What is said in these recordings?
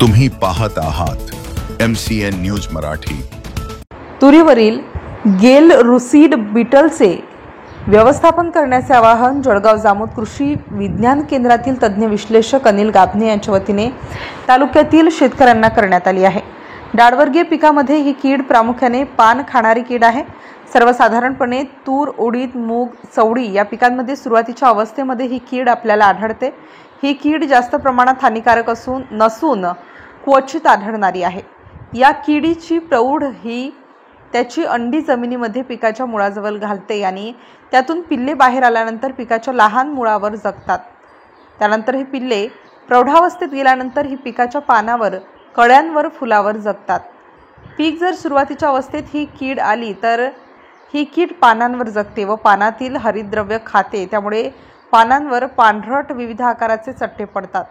तुम्ही पाहत आहात MCN न्यूज मराठी। तुरीवरील गेल रुसीड बीटलचे व्यवस्थापन करण्याचे आवाहन जळगाव जामोद कृषी विज्ञान केंद्रातील तज्ञ विश्लेषक अनिल गाभणे यांच्या वतीने तालुक्यातील शेतकऱ्यांना करण्यात आली आहे। डाळवर्गीय पिकामध्ये ही कीड प्रामुख्याने पान खाणारी कीड आहे। सर्वसाधारणपणे तूर, उडीद, मूग, चवळी या पिकांमध्ये सुरुवातीच्या अवस्थेमध्ये ही कीड आपल्याला आढळते। ही कीड जास्त प्रमाणात हानिकारक नसून क्वचित आढळणारी आहे। या किडीची प्रौढ ही त्याची अंडी जमिनीमध्ये पिकाच्या मुळाजवळ घालते आणि त्यातून पिल्ले बाहेर आल्यानंतर पिकाच्या लहान मुळावर जगतात। त्यानंतर ही पिल्ले प्रौढावस्थेत गेल्यानंतर ही पिकाच्या पानावर, कळ्यांवर, फुलावर जगतात। पीक जर सुरुवातीच्या अवस्थेत ही कीड आली तर ही कीड पानांवर जगते व पानातील हरितद्रव्य खाते। त्यामुळे पानांवर पांढरट विविध आकाराचे चट्टे पडतात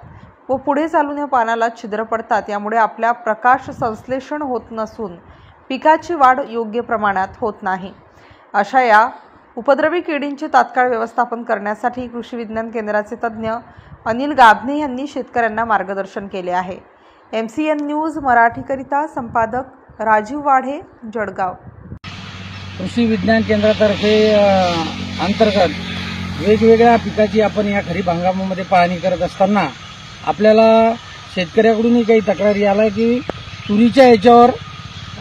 व पुढे चालून या पानाला छिद्र पडतात। यामुळे आपल्या प्रकाश संश्लेषण होत नसून पिकाची वाढ योग्य प्रमाणात होत नाही। अशा या उपद्रवी किडींचे तात्काळ व्यवस्थापन करण्यासाठी कृषी विज्ञान केंद्राचे तज्ञ अनिल गाभणे यांनी शेतकऱ्यांना मार्गदर्शन केले आहे। MCN न्यूज मराठीकरिता संपादक राजीव वाढे, जळगाव। कृषी विज्ञान केंद्रातर्फे अंतर्गत वेगवेगळ्या पिकाची आपण या खरीप हंगामामध्ये पाहणी करत असताना आपल्याला शेतकऱ्याकडूनही काही तक्रारी आल्या की तुरीच्या याच्यावर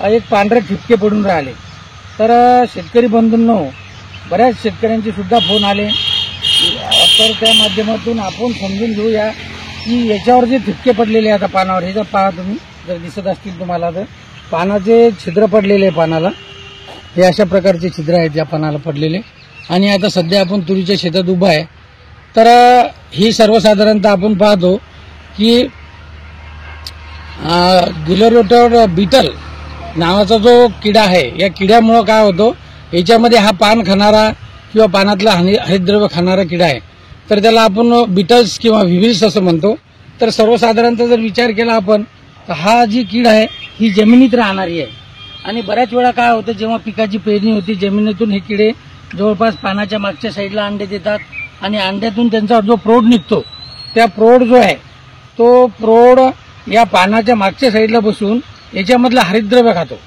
एक पांढरे ठिपके पडून राहिले। तर शेतकरी बंधूंनो, बऱ्याच शेतकऱ्यांचे सुद्धा फोन आले, तर त्या माध्यमातून आपण समजून घेऊया की याच्यावर जे ठिपके पडलेले आता पानावर, हे जर पहा तुम्ही, जर दिसत असतील तुम्हाला तर पानाचे छिद्र पडलेले आहे पानाला, हे अशा प्रकारचे छिद्र आहेत या पानाला पडलेले। आणि आता सध्या आपण तुरीच्या शेतात उभा आहे, तर ही सर्वसाधारणतः आपण पाहतो की गिलोरोटर बीटल नावाचा जो किडा आहे, या किड्यामुळे काय होतं, याच्यामध्ये हा पान खाणारा किंवा पानातला हरितद्रव्य खाणारा किडा आहे, तर त्याला आपण बीटल्स किंवा व्हिव्हिल्स असं म्हणतो। तर सर्वसाधारणतः जर विचार केला आपण तर हा जी कीड आहे ही जमिनीत राहणारी आहे। आणि बऱ्याच वेळा काय होतं, जेव्हा पिकाची पेरणी होती जमिनीतून हे किडे जवळपास पानाच्या मागच्या साईडला अंडे देतात आणि अंड्यातून त्यांचा जो प्रौढ निघतो, त्या प्रौढ जो आहे तो प्रौढ या पानाच्या मागच्या साईडला बसून याच्यामधलं हरितद्रव्य खातो।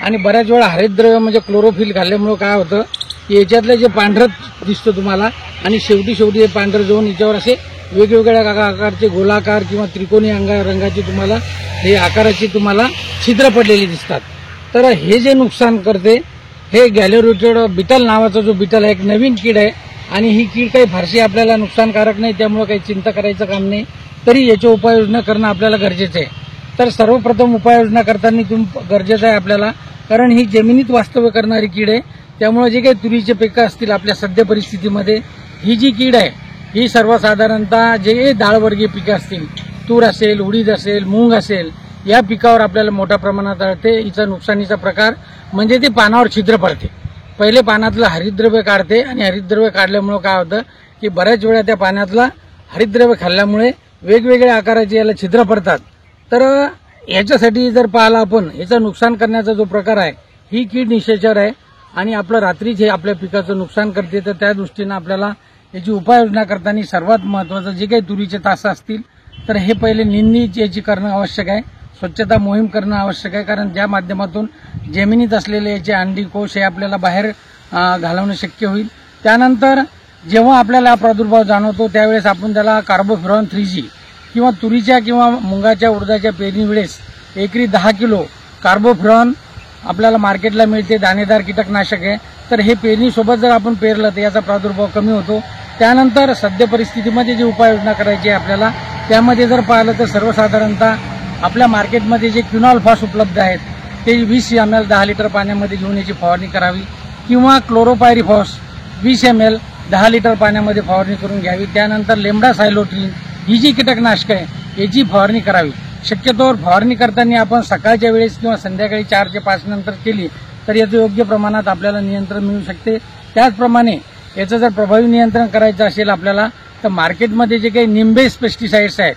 आणि बऱ्याच वेळा हरितद्रव्य म्हणजे क्लोरोफिल खाल्ल्यामुळे काय होतं की याच्यातलं जे पांढरं दिसतं तुम्हाला, आणि शेवटी हे पांढरं जाऊन याच्यावर असे वेगवेगळ्या आकारचे गोलाकार किंवा त्रिकोणी रंगाचे तुम्हाला हे आकाराची तुम्हाला छिद्र पडलेली दिसतात। तर हे जे नुकसान करते हे गॅलोरोटेड बीटल नावाचा जो बीटल आहे, एक नवीन कीड आहे आणि ही कीड काही फारशी आपल्याला नुकसानकारक नाही, त्यामुळे काही चिंता करायचं काम नाही। तरी याची उपाययोजना करणं आपल्याला गरजेचं आहे। तर सर्वप्रथम उपाययोजना करताना गरजेचं आहे आपल्याला, कारण ही जमिनीत वास्तव्य करणारी कीड आहे। त्यामुळे जे काही तुरीचे पिकं असतील आपल्या सध्या परिस्थितीमध्ये, ही जी कीड आहे ही सर्वसाधारणतः जे डाळवर्गीय पिकं असतील, तूर असेल, उडीद असेल, मूग असेल, या पिकावर आपल्याला मोठ्या प्रमाणात आढळते। हिचा नुकसानीचा प्रकार म्हणजे ते पानावर छिद्र पडते, पहिले पानातलं हरितद्रव्य काढते आणि हरितद्रव्य काढल्यामुळे काय होतं की बऱ्याच वेळा त्या पानातला हरितद्रव्य खाल्ल्यामुळे वेगवेगळ्या आकाराचे याला छिद्र पडतात। तर याच्यासाठी जर पाहिला आपण, याचं नुकसान करण्याचा जो प्रकार आहे, ही कीड निशाचर आहे आणि आपलं रात्रीच हे आपल्या पिकाचं नुकसान करते। तर त्या दृष्टीनं आपल्याला याची उपाययोजना करताना सर्वात महत्त्वाचं जे काही तुरीचे तास असतील तर हे पहिले निंदणी याची करणं आवश्यक आहे, स्वच्छता मोहीम करणं आवश्यक आहे, कारण त्या माध्यमातून जमिनीत असलेले याचे अंडी कोश हे आपल्याला बाहेर घालवणं शक्य होईल। त्यानंतर जेव्हा आपल्याला हा प्रादुर्भाव जाणवतो त्यावेळेस आपण त्याला कार्बोफ्युरॉन 3G किंवा तुरीच्या किंवा मुंगाच्या उडदाच्या पेरणी वेळेस एकरी 10 किलो कार्बोफ्युरॉन आपल्याला मार्केटला मिळते, दाणेदार कीटकनाशक आहे। तर हे पेरणीसोबत जर आपण पेरलं तर याचा प्रादुर्भाव कमी होतो। त्यानंतर सद्य परिस्थितीमध्ये जी उपाययोजना करायची आहे आपल्याला, त्यामध्ये जर पाहिलं तर सर्वसाधारणतः आपल्या मार्केटमध्ये जे क्विनॉल-फॉस उपलब्ध आहेत ते 20 ml 10 लिटर पाण्यामध्ये घेऊन याची फवारणी करावी, किंवा क्लोरोपायरीफॉस 20 ml 10 लिटर पाण्यामध्ये फवारणी करून घ्यावी। त्यानंतर लेम्डासायलोट्रिन ही जी कीटकनाशक आहे याची फवारणी करावी। शक्यतोवर फवारणी करताना आपण सकाळच्या वेळेस किंवा संध्याकाळी 4 ते 5 नंतर केली तर याचं योग्य प्रमाणात आपल्याला नियंत्रण मिळू शकते। त्याचप्रमाणे याचं जर प्रभावी नियंत्रण करायचं असेल आपल्याला तर मार्केटमध्ये जे काही निंबेस पेस्टिसाइड्स आहेत,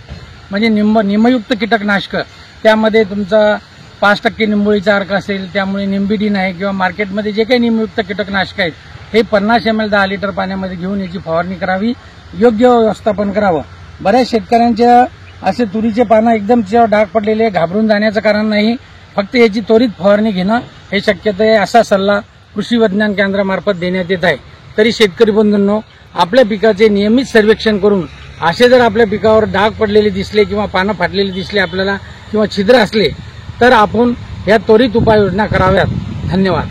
म्हणजे निमयुक्त कीटकनाशक, त्यामध्ये तुमचा 5% निंबोळीचा अर्क असेल, त्यामुळे निंबिडिन आहे, किंवा मार्केटमध्ये जे काही निमयुक्त कीटकनाशक आहेत हे 50 ml 10 लिटर पाण्यामध्ये घेऊन याची फवारणी करावी, योग्य व्यवस्थापन करावं। बऱ्याच शेतकऱ्यांच्या असे तुरीचे पानं एकदम त्याच्यावर डाग पडलेले, घाबरून जाण्याचं कारण नाही. फक्त याची त्वरित फवारणी घेणं हे शक्यता आहे, असा सल्ला कृषी विज्ञान केंद्रामार्फत देण्यात येत आहे. तरी शेतकरी बंधूंनो, आपल्या पिकाचे नियमित सर्वेक्षण करून असे जर आपल्या पिकावर डाग पडलेले दिसले किंवा पानं फाटलेली दिसले आपल्याला किंवा छिद्र असले तर आपण या त्वरित उपाययोजना कराव्यात. धन्यवाद.